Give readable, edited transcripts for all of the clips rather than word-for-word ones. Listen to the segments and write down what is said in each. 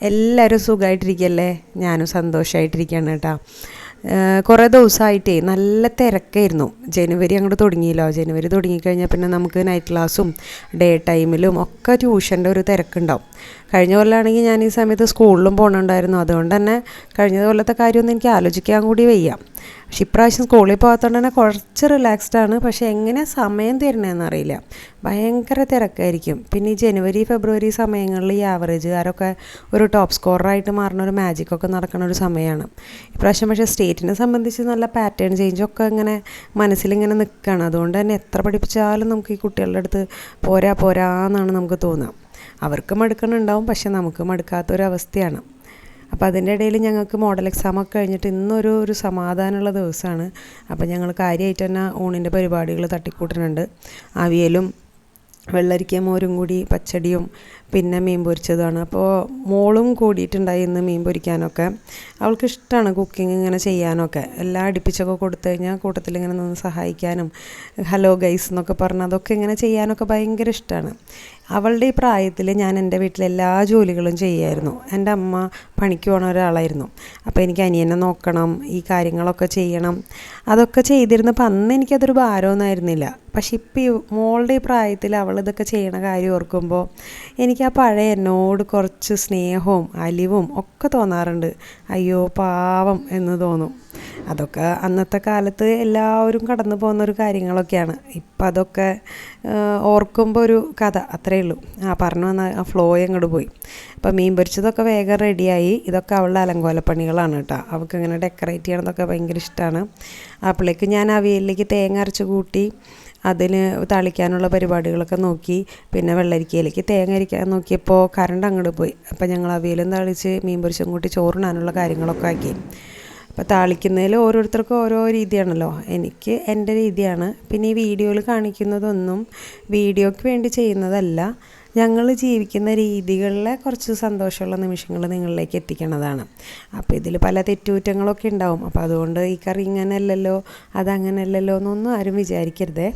എല്ലാവരും സുഖമായിട്ടിരിക്കല്ലേ? ഞാനും സന്തോഷമായിട്ടിരിക്കുകയാണ് കേട്ടോ. കുറേ ദിവസമായിട്ടേ നല്ല തിരക്കായിരുന്നു. ജനുവരി അങ്ങോട്ട് തുടങ്ങിയല്ലോ. ജനുവരി തുടങ്ങിക്കഴിഞ്ഞാൽ പിന്നെ നമുക്ക് നൈറ്റ് ക്ലാസ്സും ഡേ ടൈമിലും ഒക്കെ ട്യൂഷൻ്റെ ഒരു തിരക്കുണ്ടാവും. കഴിഞ്ഞ കൊല്ലമാണെങ്കിൽ ഞാൻ ഈ സമയത്ത് സ്കൂളിലും പോകണുണ്ടായിരുന്നു. അതുകൊണ്ട് തന്നെ കഴിഞ്ഞ കൊല്ലത്തെ കാര്യമൊന്നും എനിക്ക് ആലോചിക്കാൻ കൂടി വയ്യ. പക്ഷെ ഇപ്രാവശ്യം സ്കൂളിൽ പോകാത്തതുകൊണ്ട് തന്നെ കുറച്ച് റിലാക്സ്ഡാണ്. പക്ഷേ എങ്ങനെ സമയം തരണേന്ന് അറിയില്ല, ഭയങ്കര തിരക്കായിരിക്കും. പിന്നെ ഈ ജനുവരി ഫെബ്രുവരി സമയങ്ങളിൽ ഈ ആവറേജുകാരൊക്കെ ഒരു ടോപ്പ് സ്കോററായിട്ട് മാറുന്ന ഒരു മാജിക്കൊക്കെ നടക്കുന്ന ഒരു സമയമാണ് ഇപ്രാവശ്യം. പക്ഷേ സ്റ്റേറ്റിനെ സംബന്ധിച്ച് നല്ല പാറ്റേൺ ചേഞ്ചൊക്കെ ഇങ്ങനെ മനസ്സിലിങ്ങനെ നിൽക്കുകയാണ്. അതുകൊണ്ട് തന്നെ എത്ര പഠിപ്പിച്ചാലും നമുക്ക് ഈ കുട്ടികളുടെ അടുത്ത് പോരാന്നാണ് നമുക്ക് തോന്നുക. അവർക്ക് മടുക്കണുണ്ടാവും, പക്ഷെ നമുക്ക് മടുക്കാത്തൊരവസ്ഥയാണ്. അപ്പോൾ അതിൻ്റെ ഇടയിൽ ഞങ്ങൾക്ക് മോഡൽ എക്സാമൊക്കെ കഴിഞ്ഞിട്ട് ഇന്നൊരു സമാധാനമുള്ള ദിവസമാണ്. അപ്പോൾ ഞങ്ങൾ കാര്യമായിട്ട് തന്നെ ഊണിൻ്റെ പരിപാടികൾ തട്ടിക്കൂട്ടുന്നുണ്ട്. അവിയലും വെള്ളരിക്ക മോരും കൂടി പച്ചടിയും പിന്നെ മീൻ പൊരിച്ചതാണ്. അപ്പോൾ മോളും കൂടിയിട്ടുണ്ടായി ഇന്ന് മീൻ പൊരിക്കാനൊക്കെ. അവൾക്ക് ഇഷ്ടമാണ് കുക്കിംഗ് ഇങ്ങനെ ചെയ്യാനൊക്കെ. എല്ലാം അടുപ്പിച്ചൊക്കെ കൊടുത്തു കഴിഞ്ഞാൽ കൂട്ടത്തിൽ ഇങ്ങനെ നിന്ന് സഹായിക്കാനും ഹലോ ഗൈസ് എന്നൊക്കെ പറഞ്ഞ് അതൊക്കെ ഇങ്ങനെ ചെയ്യാനൊക്കെ ഭയങ്കര ഇഷ്ടമാണ്. അവളുടെ ഈ പ്രായത്തിൽ ഞാൻ എൻ്റെ വീട്ടിലെ എല്ലാ ജോലികളും ചെയ്യുമായിരുന്നു. എൻ്റെ അമ്മ പണിക്ക് പോണ ഒരാളായിരുന്നു. അപ്പോൾ എനിക്ക് അനിയനെ നോക്കണം, ഈ കാര്യങ്ങളൊക്കെ ചെയ്യണം, അതൊക്കെ ചെയ്തിരുന്നപ്പോൾ അന്ന് എനിക്കതൊരു ഭാരമൊന്നുമായിരുന്നില്ല. പക്ഷെ ഇപ്പോൾ ഈ മോളുടെ ഈ പ്രായത്തിൽ അവളിതൊക്കെ ചെയ്യണ കാര്യം ഓർക്കുമ്പോൾ എനിക്ക് ആ പഴയ എന്നോട് കുറച്ച് സ്നേഹവും അലിവും ഒക്കെ തോന്നാറുണ്ട്. അയ്യോ പാവം എന്ന് തോന്നും. അതൊക്കെ അന്നത്തെ കാലത്ത് എല്ലാവരും കടന്നു പോകുന്നൊരു കാര്യങ്ങളൊക്കെയാണ്. ഇപ്പം അതൊക്കെ ഓർക്കുമ്പോൾ ഒരു കഥ, അത്രയേ ഉള്ളൂ. പറഞ്ഞു വന്ന ആ ഫ്ലോ അങ്ങോട്ട് പോയി. അപ്പം മീൻ പൊരിച്ചതൊക്കെ വേഗം റെഡിയായി. ഇതൊക്കെ അവളുടെ അലങ്കോലപ്പണികളാണ് കേട്ടോ. അവൾക്ക് ഇങ്ങനെ ഡെക്കറേറ്റ് ചെയ്യണതൊക്കെ ഭയങ്കര ഇഷ്ടമാണ്. അപ്പോഴേക്ക് ഞാൻ അവിയലിലേക്ക് തേങ്ങ അരച്ച് കൂട്ടി അതിന് തളിക്കാനുള്ള പരിപാടികളൊക്കെ നോക്കി. പിന്നെ വെള്ളരിക്കയിലേക്ക് തേങ്ങ അരിക്കാൻ നോക്കിയപ്പോൾ കറണ്ട് അങ്ങോട്ട് പോയി. അപ്പോൾ ഞങ്ങൾ അവിയലും തളിച്ച് മീൻ പൊരിച്ചും കൂട്ടി ചോറിനാനുള്ള കാര്യങ്ങളൊക്കെ ആക്കി. അപ്പോൾ താളിക്കുന്നതിൽ ഓരോരുത്തർക്കും ഓരോ രീതിയാണല്ലോ. എനിക്ക് എൻ്റെ രീതിയാണ്. പിന്നെ ഈ വീഡിയോയിൽ കാണിക്കുന്നതൊന്നും വീഡിയോയ്ക്ക് വേണ്ടി ചെയ്യുന്നതല്ല, ഞങ്ങൾ ജീവിക്കുന്ന രീതികളിലെ കുറച്ച് സന്തോഷമുള്ള നിമിഷങ്ങൾ നിങ്ങളിലേക്ക് എത്തിക്കണതാണ്. അപ്പോൾ ഇതിൽ പല തെറ്റുകുറ്റങ്ങളൊക്കെ ഉണ്ടാവും. അപ്പോൾ അതുകൊണ്ട് ഈ കറി ഇങ്ങനെയല്ലല്ലോ അതങ്ങനെയല്ലല്ലോ എന്നൊന്നും ആരും വിചാരിക്കരുതേ.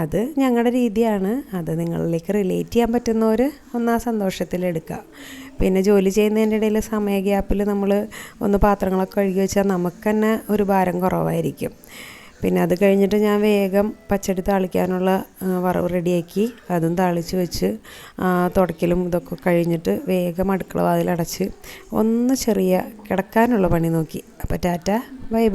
അത് ഞങ്ങളുടെ രീതിയാണ്. അത് നിങ്ങളിലേക്ക് റിലേറ്റ് ചെയ്യാൻ പറ്റുന്നവർ ഒന്നാ സന്തോഷത്തിലെടുക്കുക. പിന്നെ ജോലി ചെയ്യുന്നതിൻ്റെ ഇടയിൽ സമയ ഗ്യാപ്പിൽ നമ്മൾ ഒന്ന് പാത്രങ്ങളൊക്കെ കഴുകി വെച്ചാൽ നമുക്ക് തന്നെ ഒരു ഭാരം കുറവായിരിക്കും. പിന്നെ അത് കഴിഞ്ഞിട്ട് ഞാൻ വേഗം പച്ചടി താളിക്കാനുള്ള വറവ് റെഡിയാക്കി. അതും താളിച്ച് വെച്ച് തുടയ്ക്കലും ഇതൊക്കെ കഴിഞ്ഞിട്ട് വേഗം അടുക്കള വാതിലടച്ച് ഒന്ന് ചെറിയ കിടക്കാനുള്ള പണി നോക്കി. അപ്പോൾ ടാറ്റ ബൈ ബൈ.